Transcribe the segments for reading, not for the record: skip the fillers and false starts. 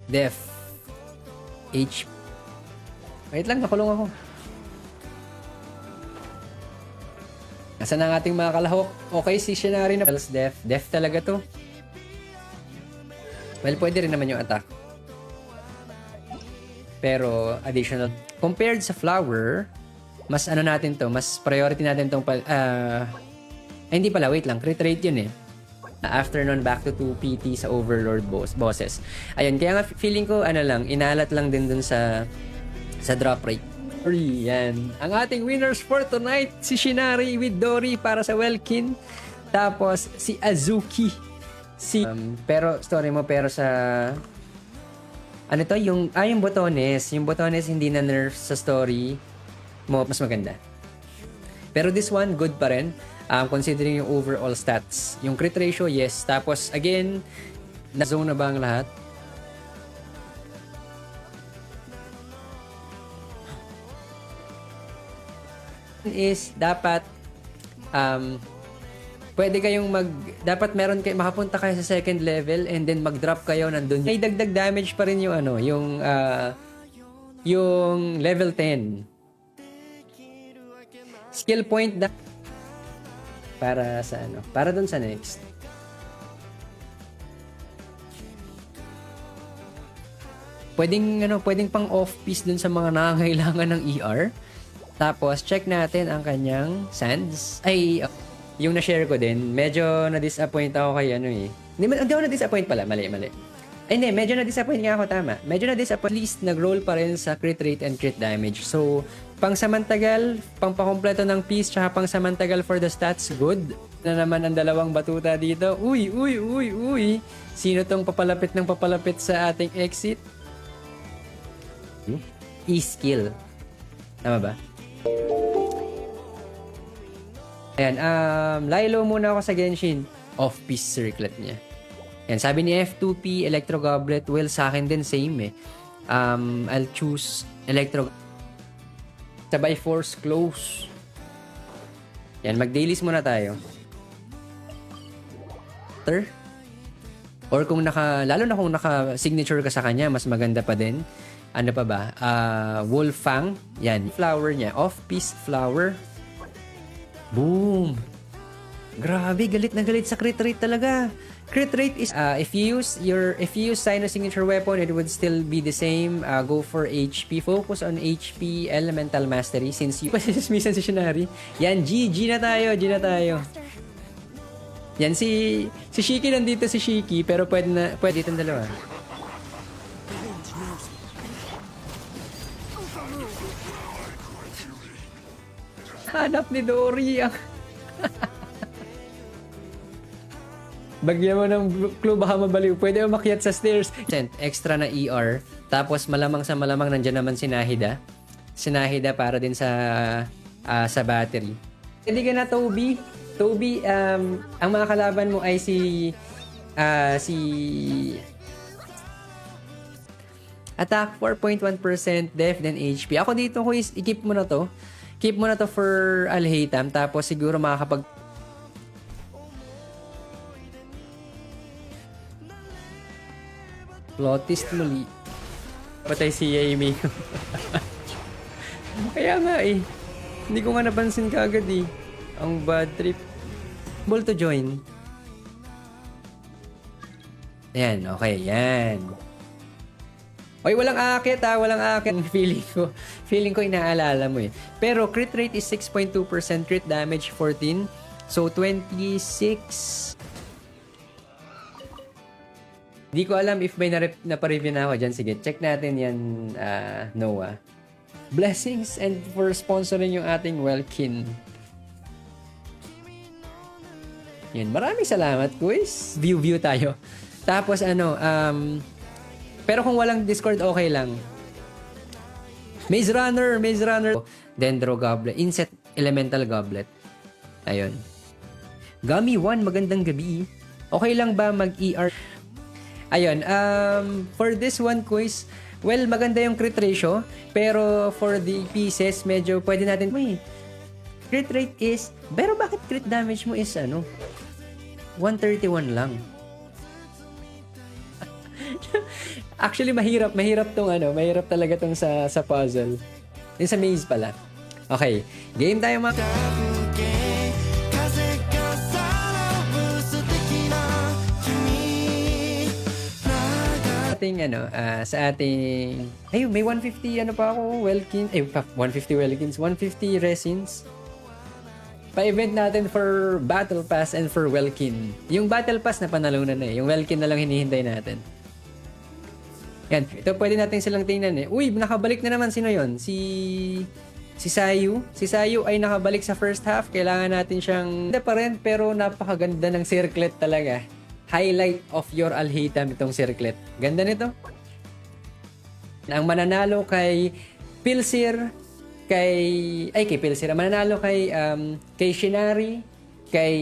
Def. H. Wait lang, nakulong ako. Nasaan ang ating mga kalahok? Okay, si Shinari na. Def. Def talaga to. Well, pwede rin naman yung attack. Pero, additional. Compared sa flower, mas ano natin to, mas priority natin tong, hindi pala, wait lang, crit rate yun eh. After nun, back to 2 PT sa Overlord bosses. Ayun, kaya nga feeling ko, ano lang, inalat lang din dun sa drop rate. Yan. Ang ating winners for tonight, si Shinari with Dory para sa Welkin. Tapos, si Azuki. Pero, story mo, pero sa... Ano to? Yung botones. Yung botones hindi na nerf sa story mo, mas maganda. Pero this one, good pa rin. Considering yung overall stats. Yung crit ratio, yes. Tapos, again, na-zone na ba ang lahat? Is, dapat, pwede kayong dapat meron kayo, makapunta kayo sa second level and then mag-drop kayo nandun. May dagdag damage pa rin yung yung level 10. Skill point para sa para dun sa next. Pwedeng pang off-piece dun sa mga nangangailangan ng ER. Tapos check natin ang kanyang sands. Yung na-share ko din, medyo na-disappoint ako kay Hindi ako na-disappoint pala, mali. Hindi, medyo na-disappoint nga ako, tama. Medyo na-disappoint, at least nag-roll pa rin sa crit rate and crit damage. So, pang-samantagal, pang-pakompleto ng piece, tsaka pang-samantagal for the stats, good. Na naman ang dalawang batuta dito. Uy! Sino tong papalapit sa ating exit? E-skill. Tama ba? Ayan, Lilo muna ako sa Genshin. Off-piece circlet niya. Ayan, sabi ni F2P, Electro Goblet. Well, sa akin din, same eh. I'll choose Electro Sabay Force Close. Yan, mag-dailies muna tayo. Or kung lalo na kung naka-signature ka sa kanya, mas maganda pa din. Ano pa ba? Wolfang. Yan, flower niya. Off-piece flower. Boom! Grabe, galit na galit sa crit rate talaga. Crit rate is if you use Sinnoh signature weapon, it would still be the same. Go for HP. Focus on HP Elemental Mastery since you pasismisan si Shinari. Yan, G na tayo. Yan, si Shiki nandito si Shiki, pero pwede itong dalawa. Hanap ni Dory ang... Bagyan mo ng clue, baka mabaliw. Pwede mo makiat sa stairs. Extra na ER. Tapos malamang nandyan naman si Nahida. Si Nahida para din sa battery. Hindi ka na, Toby. Toby, ang mga kalaban mo ay si attack 4.1%, def, then HP. Ako dito ko i-keep mo na to. Keep mo na to for Alhaitham. Tapos siguro makakapag... Plotist muli. Patay si Yaimi. Kaya nga eh. Hindi ko nga napansin kaagad eh. Ang bad trip. Ball to join. Ayan, okay, yan. Oy, walang akit ha, walang akit. Feeling ko inaalala mo eh. Pero crit rate is 6.2%, crit damage 14. So 26. Di ko alam if may na-review na ako dyan. Sige, check natin yan, Noah. Blessings and for sponsoring yung ating Welkin. Yun, maraming salamat, quiz. View tayo. Tapos pero kung walang Discord, okay lang. Maze Runner. Dendro Goblet. Inset Elemental Goblet. Ayun. Gummy 1, magandang gabi. Okay lang ba mag-ER? Ayun. For this one quiz, well, maganda yung crit ratio. Pero for the pieces, medyo pwede natin... Crit rate is... Pero bakit crit damage mo is 131 lang? Actually, mahirap tong mahirap talaga tong sa puzzle. Yung sa maze pala. Okay, game tayo mga... Sa ating ayun, may 150 pa ako Welkin, 150 Welkins, 150 resins pa-event natin for Battle Pass and for Welkin. Yung Battle Pass na panalunan yung Welkin na lang hinihintay natin. Yan, ito pwede natin silang tingnan Uy, nakabalik na naman, sino yon? Si Sayu. Si Sayu ay nakabalik sa first half. Kailangan natin siyang ganda pa rin, pero napakaganda ng circlet talaga. Highlight of your Alhaitham itong circlet. Ganda nito. Ang mananalo kay Pilsir, kay Pilsir. Ang mananalo kay Shinari, kay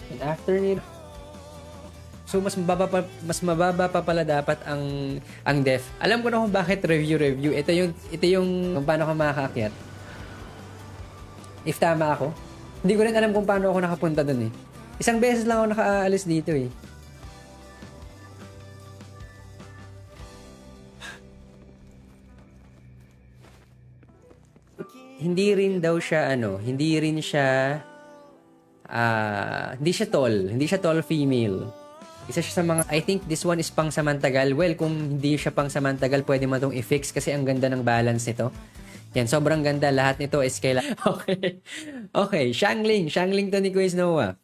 and after nito. So mas mababa pa pala dapat ang def. Alam ko na kung bakit review. Ito yung kung paano ka makakaakyat. If tama ako. Hindi ko rin alam kung paano ako nakapunta dun Isang beses lang ako nakaalis dito Hindi rin daw siya hindi siya tall female. Isa siya sa mga, I think this one is pang samantagal. Well, kung hindi siya pang samantagal, pwede mo itong i-fix kasi ang ganda ng balance nito. Yan, sobrang ganda. Lahat nito is kailangan. Okay, Xiangling to ni Quiz Noah.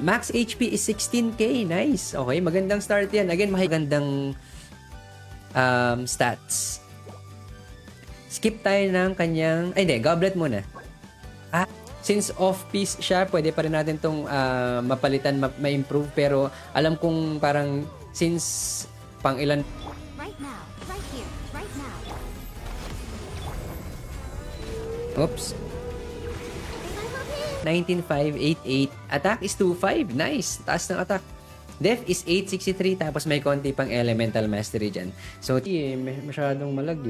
Max HP is 16k. Nice. Okay, magandang start yan. Again, magandang stats. Skip tayo ng kanyang, goblet muna. Since off-piece siya, pwede pa rin natin itong mapalitan, ma-improve. Pero alam kong parang since pang ilan... Right now, right here, right now. Oops. 19,588. Attack is 2,500. Nice. Taas ng attack. Def is 863. Tapos may konti pang elemental mastery dyan. So, masyadong malag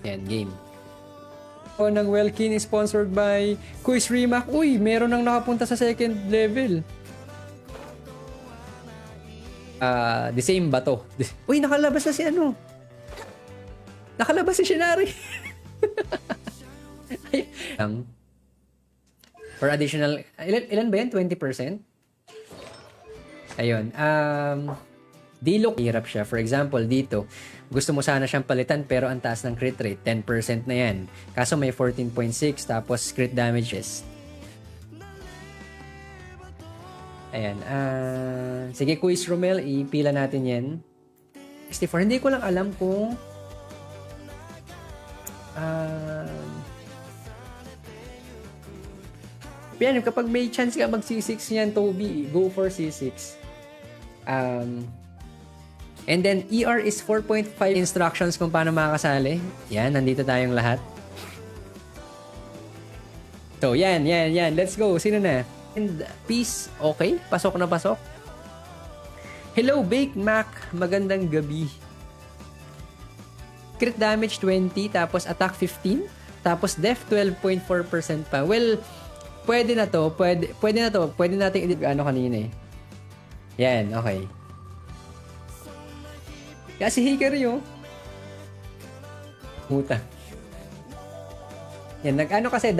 Yan, game. Ng Welkin is sponsored by Quiz Remac. Uy, meron nang nakapunta sa second level. The same ba to? Uy, nakalabas na si Nakalabas si Shinari. For additional, ilan ba yan? 20%? Ayun. Di-look. Hirap siya. For example, dito, gusto mo sana siyang palitan pero ang taas ng crit rate, 10% na yan. Kaso may 14.6 tapos crit damages. Ayan. Sige, Quiz Romel, ipila natin yan. 64. Hindi ko lang alam kung yan, kapag may chance ka mag C6 yan, Toby, go for C6. And then, ER is 4.5 instructions kung paano makakasali. Yan, nandito tayong lahat. So, yan. Let's go. Sino na? And peace. Okay, pasok na pasok. Hello, Bake Mac. Magandang gabi. Crit damage 20, tapos attack 15, tapos def 12.4% pa. Well, pwede na to. Pwede natin kanina Yan, okay. Kasi Hikari Puta. Yan, kasi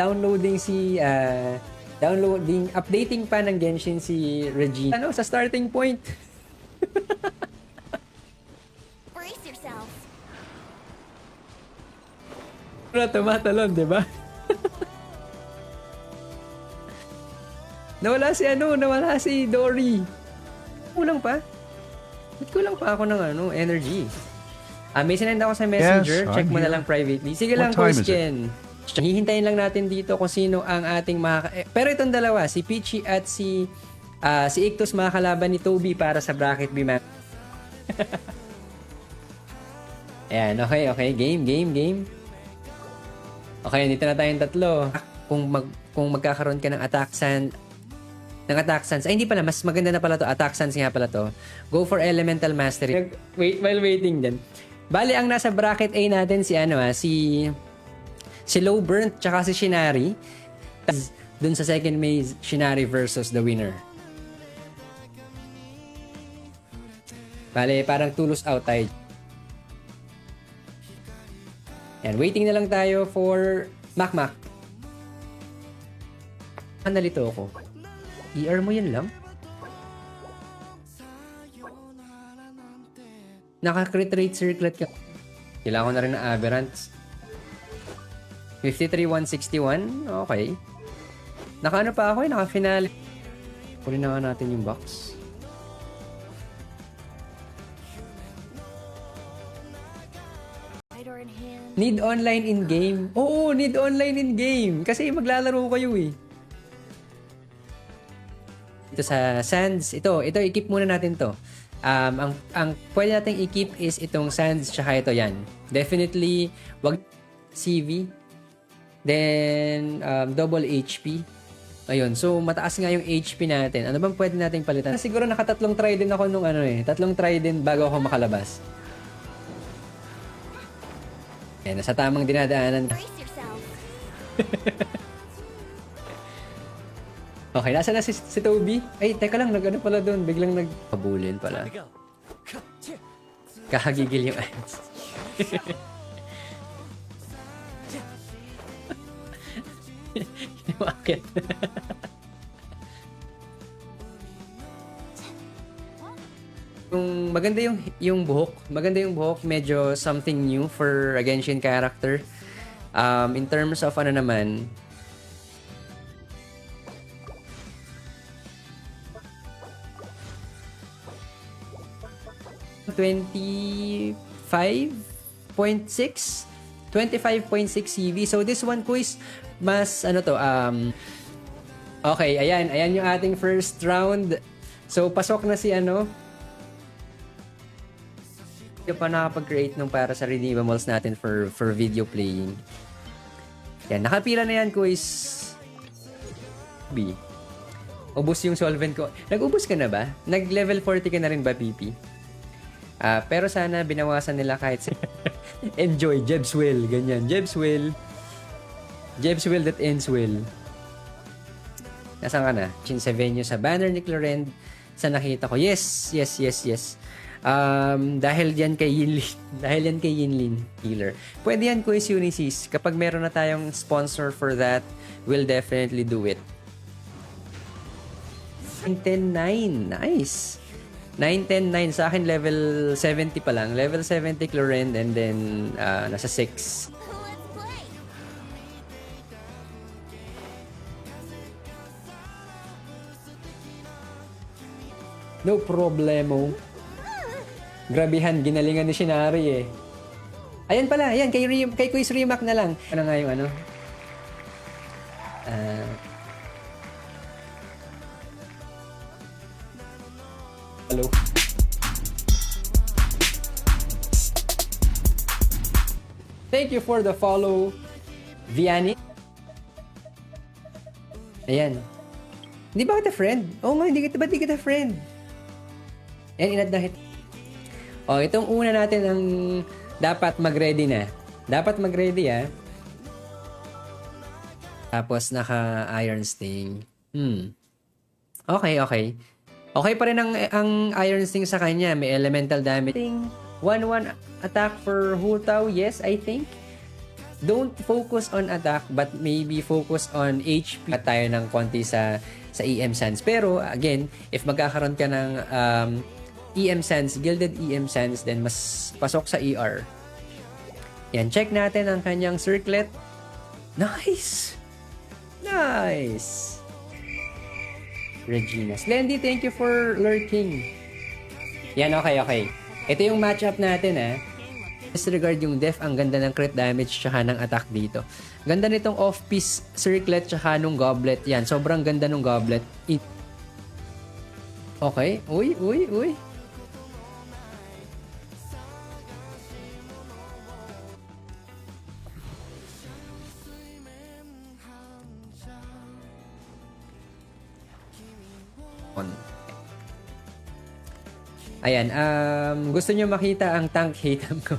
updating pa ng Genshin si Regina. Sa starting point. Brace yourself. Tumatalon, di ba? Nawala si Dory. Kulang pa. Ba't kulang pa ako ng energy? May sinend ako sa messenger. Yes, check mo na here. lang privately. Sige lang, What time is Ken. Hihintayin lang natin dito kung sino ang ating pero itong dalawa, si Peachy at si Ictus, makakalaban ni Toby para sa bracket B map. Ayan, okay. Game. Okay, dito na tayong tatlo. Kung magkakaroon ka ng attack sans, hindi pala, mas maganda na pala to. Attack sans nga pala to. Go for elemental mastery. While waiting din. Bale, ang nasa bracket A natin si si Low Burnt tsaka si Shinari. Dun sa second maze, Shinari versus the winner. Bale, parang tulos out tayo. Yan, waiting na lang tayo for Makmak. Nalito ako. ER mo yun lang? Naka-crit rate circlet ka. Kailangan ko na rin ng Aberrants. 53-161. Okay. Naka-ano pa ako eh. Naka-finale. Kunin na nga natin yung box. Lighter in hand. Need online in-game. Oo, need online in-game. Kasi maglalaro kayo eh. Ito sa Sands. Ito, i-keep muna natin to. Ang pwede nating i-keep is itong Sands tsaka ito yan. Definitely, wag CV. Then, double HP. Ayun. So, mataas nga yung HP natin. Ano bang pwede nating palitan? Siguro nakatatlong try din ako nung tatlong try din bago ako makalabas. Yan, nasa tamang dinadaanan. Brace yourself. Okay, nasa na si Toby? Ay, teka lang, nag-ano pala doon. Biglang nagpabulin pala. Kakagigil yung eyes. Bakit? Maganda yung buhok. Maganda yung buhok. Medyo something new for a Genshin character. In terms of ano naman, 25.6 CV. So this one ko is mas okay, ayan yung ating first round. So pasok na si hindi pa nakapag-create nung para sa redeemables natin for video playing. Yan, nakapila na yan ko is B. Ubus yung solvent ko. Nag-ubus ka na ba? Nag-level 40 ka na rin ba, PP? Pero sana binawasan nila kahit enjoy, Jebs will, ganyan. Jebs will that ends well. Nasaan ka na? Chinsevenio sa banner ni Clorend sa nakita ko. Yes. Dahil yan kay Yinlin Healer. Pwede yan, Kuis Unisis. Kapag meron na tayong sponsor for that, we'll definitely do it. 10-9. Nice. 9-10-9. Sa akin, level 70 pa lang. Level 70 Clorend and then nasa 6. Let's play. No problemo. Grabihan, ginalingan ni Shinari eh. Ayan pala, ayan, kay Quiz Rimac na lang. Ano nga yung hello. Thank you for the follow, Vianney. Ayan. Hindi ba kita friend? Oo nga, ba't di kita friend? Ayan, inad na hit. O, itong una natin ang dapat mag-ready na. Dapat mag-ready, Tapos, naka-Iron Sting. Okay. Okay pa rin ang Iron Sting sa kanya. May elemental damage. 1-1 attack for Hultao. Yes, I think. Don't focus on attack, but maybe focus on HP. At tayo ng konti sa EM Sands. Pero, again, if magkakaroon ka ng EM Sands, Gilded EM Sands, then mas pasok sa ER. Yan, check natin ang kanyang circlet. Nice! Regina. Slendy, thank you for lurking. Yan, okay. Ito yung matchup natin, Disregard yung def, ang ganda ng crit damage tsaka ng attack dito. Ganda nitong off-piece circlet tsaka nung goblet. Yan, sobrang ganda nung goblet. Okay. Uy. Ayan, gusto nyo makita ang tank hatem ko.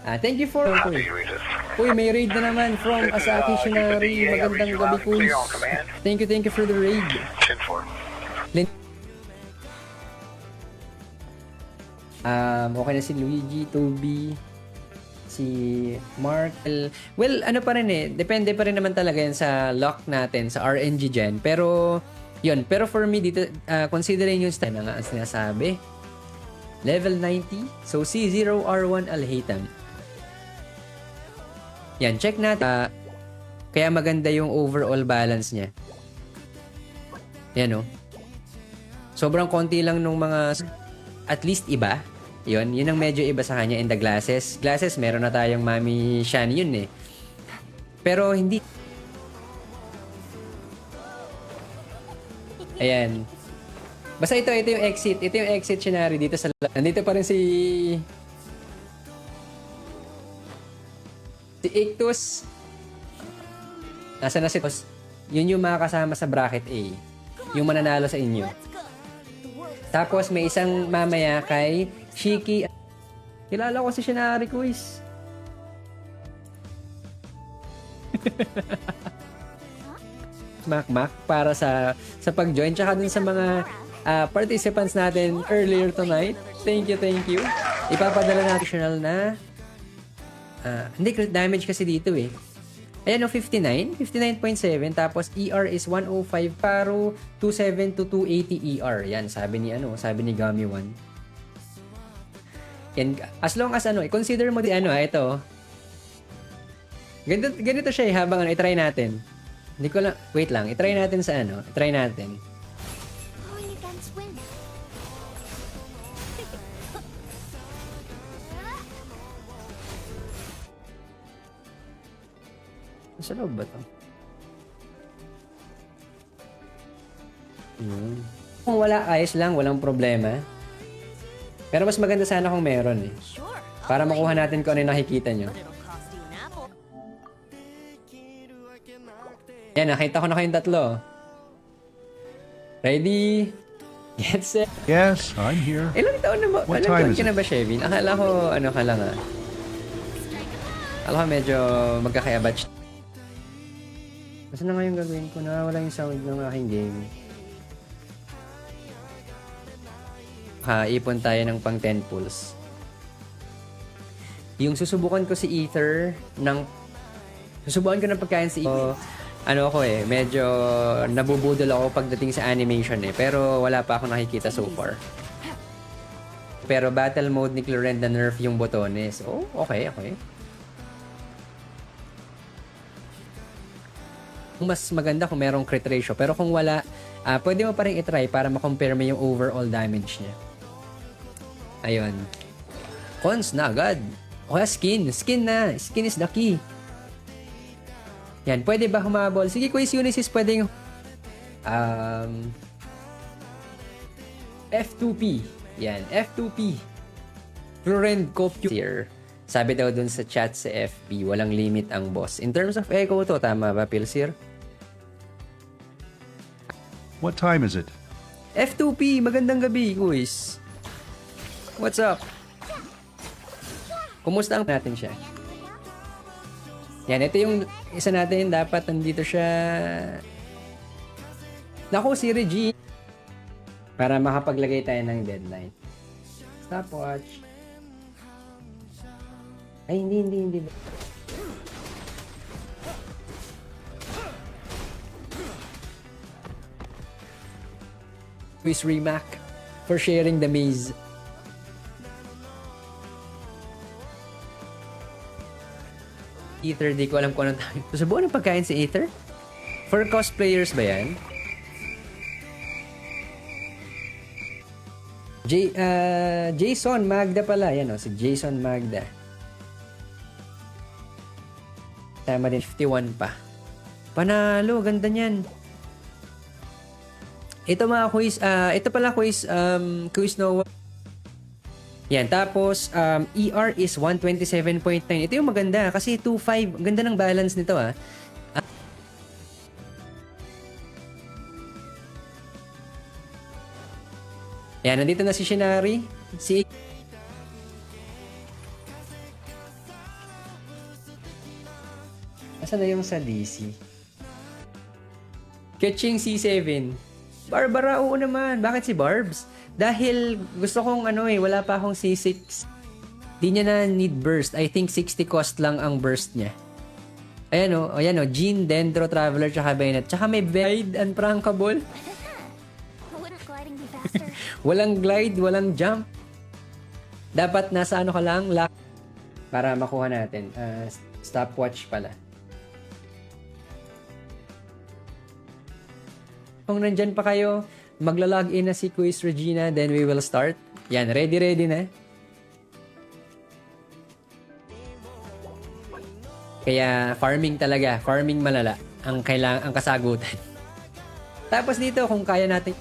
Thank you for... Copy, Regis. Uy, may raid na naman from Asaki Shinari. Magandang gabi, Kuis. Thank you for the raid. 10-4. Okay na si Luigi, Toby, si Mark. Well, ano pa rin eh. Depende pa rin naman talaga yan sa luck natin, sa RNG gen. Pero, yun. Pero for me, dito, considering yung style na nga ang sinasabi. Level 90. So, C0R1 Alhaitham. Yan, check natin. Kaya maganda yung overall balance niya. Yan, oh. Sobrang konti lang nung mga... At least iba. Yun ang medyo iba sa kanya. In the glasses. Glasses, meron na tayong Mami Shan yun eh. Pero hindi... Ayan. Basta ito yung exit. Ito yung exit scenario dito sa... Nandito pa rin si Ictus. Nasa na si Ictus. Yun yung mga kasama sa bracket A. Yung mananalo sa inyo. Let's go. The world Tapos may isang mamaya kay Shiki. Kilala ko si Shinari Quiz. Mac para sa pag-join tsaka dun sa mga participants natin earlier tonight. Thank you. Ipapadala natin additional na hindi crit damage kasi dito eh. Ayan o, 59. 59.7. Tapos ER is 105. Paro 27 to 280 ER. Yan, sabi ni Gummy 1. Yan, as long as consider mo ito. Ganito siya habang i-try natin. Hindi ko lang, wait lang, i-try natin sa i-try natin. going against wind. Sa loob ba to? Kung wala, ayos lang, walang problema. Pero mas maganda sana kung meron eh. Sure. Para makuha natin kung ano yung nakikita nyo. But it'll cost you an apple. Yan, nakita ko na kayong tatlo. Ready? Get set. Yes, I'm here. Ilang taon na ba? What Ilang time taon is ka na it? ba, Shevin? Akala ko, ka lang ah. Akala ko medyo magkakaya-batch. Kasi na nga yung gagawin ko? Nawawala yung sound ng aking game. Ipon tayo ng pang 10 pulls. Yung susubukan ko si Ether susubukan ko ng pagkain si Ether. Medyo nabubudol ako pagdating sa animation eh. Pero wala pa ako nakikita so far. Pero battle mode ni Clorenda nerf yung botones. Oh, okay. Mas maganda kung merong crit ratio. Pero kung wala, pwede mo pa rin itry para ma-compare mo yung overall damage niya. Ayun. Cons na agad. O skin. Skin na. Skin is the key. Yan. Pwede ba humabol? Sige, Quiz Unisys, pwedeng F2P. Yan. F2P. Florent Copier. Sabi daw dun sa chat sa FB, walang limit ang boss. In terms of echo to, tama ba, Pilsir? What time is it? F2P, magandang gabi, Quiz. What's up? Kumusta ang natin siya? Yan, ito yung isa natin. Dapat nandito siya. Naku, si Reggie. Para makapaglagay tayo ng deadline. Stopwatch. Ay, hindi. Quiz Remac for sharing the maze. Ether, di ko alam kung anong tawag. Susubukan ng pagkain si Ether? For cosplayers ba yan? Jason Magda pala. Yan o, si Jason Magda. Tama din, 51 pa. Panalo, ganda niyan. Ito mga quiz, ito pala quiz, quiz Noah. Yan, tapos ER is 127.9. Ito yung maganda kasi 2.5. Ganda ng balance nito ah. Yan, nandito na si Shinari. Asan na yung sa DC? Catching C7. Barbara, oo naman. Bakit si Barbs? Dahil gusto kong wala pa akong C6. Di niya na need burst. I think 60 cost lang ang burst niya. Ayan o. Jean, Dendro, Traveler, tsaka Bennett. Tsaka may Glide Unprankable. Wouldn't gliding be faster? Walang glide, walang jump. Dapat nasa ka lang, lock. Para makuha natin. Stopwatch pala. Kung nandyan pa kayo, magla-login na si Quiz Regina, then we will start. Yan, ready na. Kaya farming talaga, farming malala ang kasagutan. Tapos dito kung kaya natin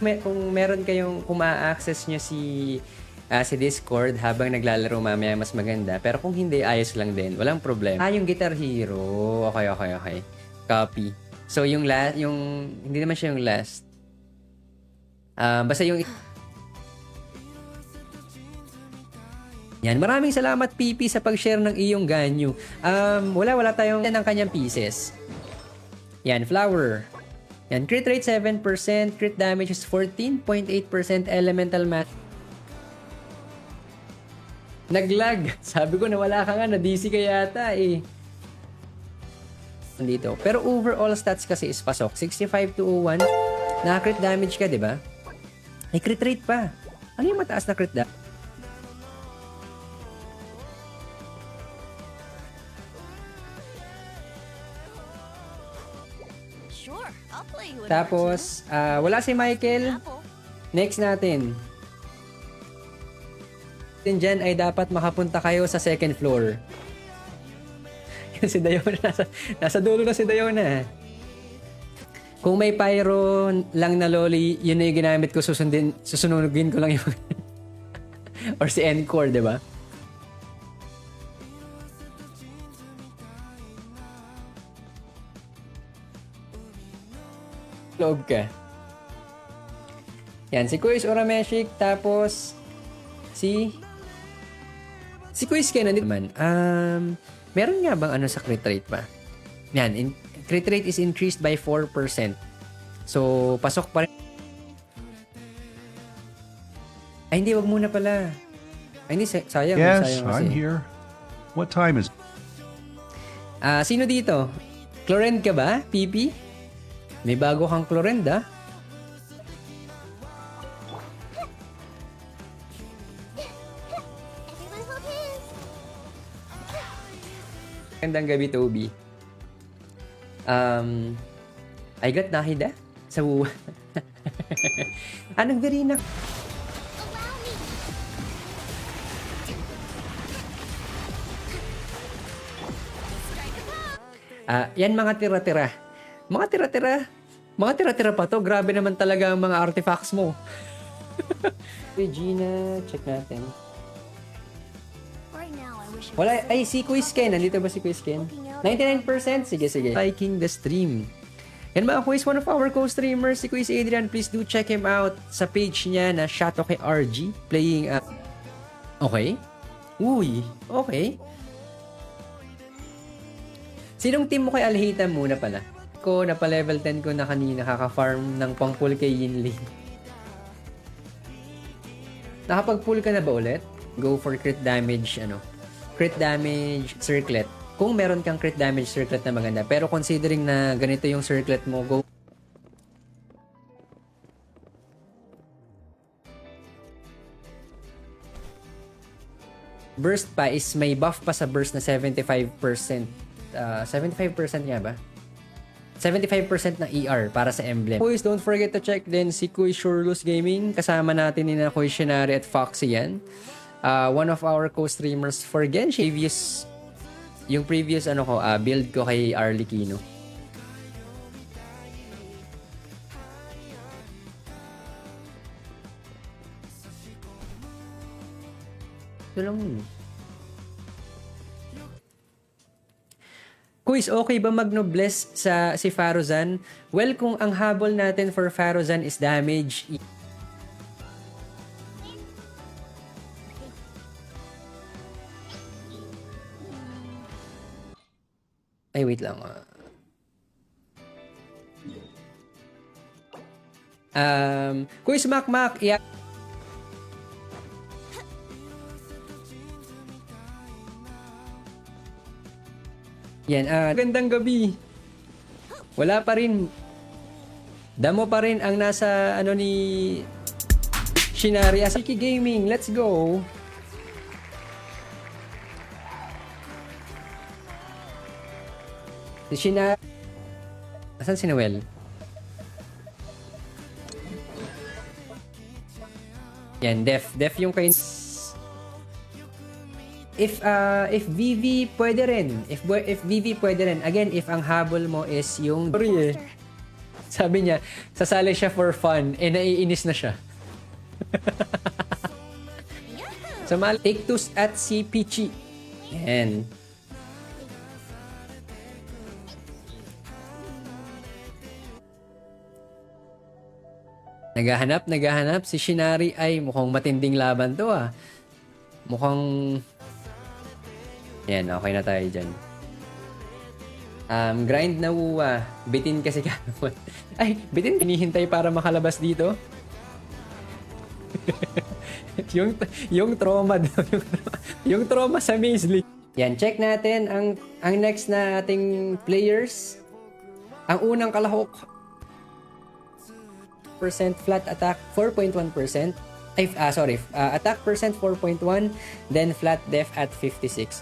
kung meron kayong ma-access nyo si Discord habang naglalaro mamaya mas maganda. Pero kung hindi, ayos lang din. Walang problema. Yung Guitar Hero. Okay. Copy. So, yung hindi naman siya yung last. Basta yung yan. Maraming salamat, PP, sa pag-share ng iyong ganyo. Wala tayong ng kanyang pieces. Yan, Flower. Yan, crit rate 7%, crit damage is 14.8%, elemental math. Naglag. Sabi ko na wala ka nga, na-DC ka yata eh. Dito. Pero overall stats kasi is pasok. 65 to 01. Naka-crit damage ka, di ba? May crit rate pa. Ano yung mataas na crit damage? Sure, I'll play you. Tapos, wala si Michael. Apple. Next natin. Dyan ay dapat makapunta kayo sa second floor. Si Dayona, nasa dulo na si Dayona. Kung may pyro lang na loli, yun na yung ginamit ko, susunugin ko lang yung or si Encore, di ba? Loob ka. Yan, si Quiz Urameshik, tapos si Quiz Ken, nandito man. Meron nga bang sa crit rate pa? Yan, crit rate is increased by 4%. So, pasok pa rin. Ay, hindi, wag muna pala. Ay, hindi, sayang. Yes, sayang I'm kasi. here. What time is it? Sino dito? Clorend ka ba, PP? May bago kang Clorend, ah. Everyone hold hands. Magandang gabi, Toby. I got nahida sa anong garina? Allow me. Yan mga tira-tira. Mga tira-tira pa to. Grabe naman talaga ang mga artifacts mo. Regina, check natin. Right now, I wish I Wala, ay, si Quiz Ken. Nandito ba si Quiz Ken? 99%? Sige. Liking the stream. Yan mga Quiz, one of our co-streamers, si Quiz Adrian. Please do check him out sa page niya na Shatoke RG. Playing, okay. Uy, okay. Sinong team mo kay Alhita muna pala? Ko, na pa level 10 ko na kanina, kaka-farm ng pang-pull kay Yinli. Nakapag-pull ka na ba ulit? Go for crit damage, crit damage circlet. Kung meron kang crit damage circlet na maganda. Pero considering na ganito yung circlet mo, go. Burst pa is may buff pa sa burst na 75%. 75% nga ba? 75% ng ER para sa emblem. Boys, don't forget to check din si Kuy Shurelus Gaming. Kasama natin ni na Kuy Shinari at Foxy yan. One of our co-streamers for Genshin. Yung previous build ko kay Arlecchino. Ito lang yun. Quiz, okay ba mag-noblesse sa si Faruzan? Well, kung ang habol natin for Faruzan is damage, Ay, wait lang. Quiz Makmak. Yeah. Yan. Gandang gabi. Wala pa rin. Damo pa rin ang nasa ano ni Shinari. Asiki Gaming. Let's go. Si Shinari. Asan si Noel? Yan, Def yung kain. If VV pwede rin. If VV pwede rin. Again, if ang habol mo is yung sorry eh. Sabi niya, sasali siya for fun eh naiinis na siya. So, take two at si Peachy. Yan. Naghahanap si Shinari ay mukhang matinding laban to ah. Mukhang yan, okay na tayo dyan. Grind na uwa. Bitin kasi kanon. Ay, bitin hinihintay para makalabas dito. yung trauma yung trauma sa Maze League. Yan, check natin ang next na ating players. Ang unang kalahok flat attack 4.1%. Attack percent 4.1, then flat def at 56.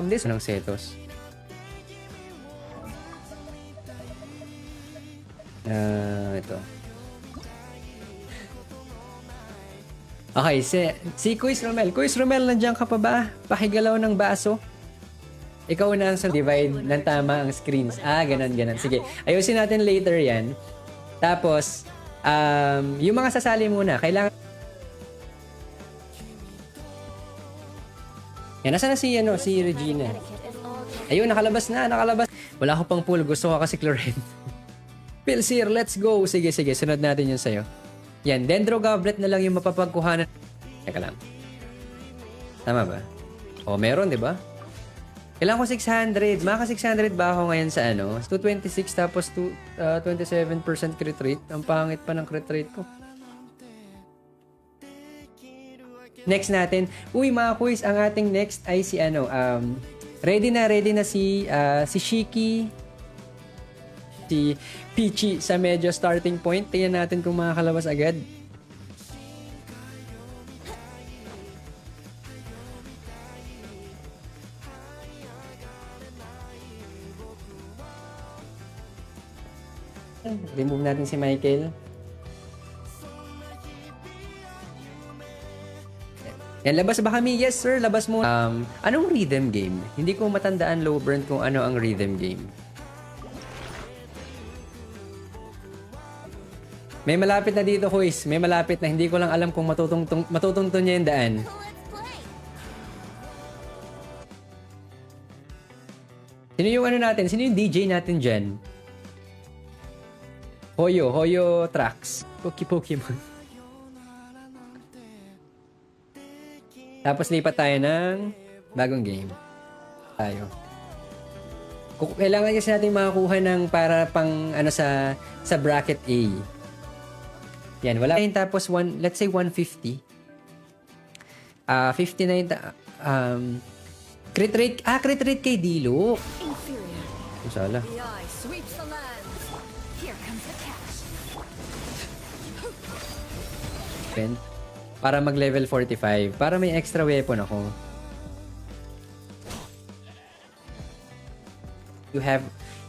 This ng Setos. Ito. Okay, si Quiz Romel. Quiz Romel, nandiyan ka pa ba? Pakigalaw ng baso. Ikaw na ang divide ng tama ang screens. Ganun. Sige, ayusin natin later yan. Tapos, yung mga sasali muna, kailangan... Yan, nasa na si Regina? Ayun, nakalabas na. Wala ko pang pool. Gusto ko kasi Chlorine. Pilsir, let's go. Sige. Sunod natin yun sa'yo. Yan, Dendro Goblet na lang yung mapapagkuhanan. Teka lang. Tama ba? Meron, di ba? Kailangan ko 600. Maka 600 ba ako ngayon sa 226 tapos 27% crit rate. Ang pangit pa ng crit rate ko. Next natin. Uy, mga quiz, ang ating next ay si ready na si Shiki, si Peachy sa medyo starting point. Tingnan natin kung makakalabas agad. Remove natin si Michael. Yan, labas ba kami? Yes, sir. Labas mo. Anong rhythm game? Hindi ko matandaan, low burn, kung ano ang rhythm game. May malapit na dito, quiz. May malapit na. Hindi ko lang alam kung matutungtong niya yung daan. Sino yung natin? Sino yung DJ natin dyan? Hoyo Tracks. Pokemon. Tapos lipat tayo ng bagong game. Kailangan kasi natin makakuha ng para pang sa bracket A. Yan, wala. Tapos let's say 150. 59 crit rate kay Dilo. Sala. The eye sweeps the land. Here comes the cash. Para mag level 45. Para may extra weapon ako.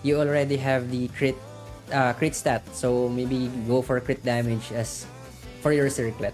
You already have the crit stat. So maybe go for crit damage as for your circlet.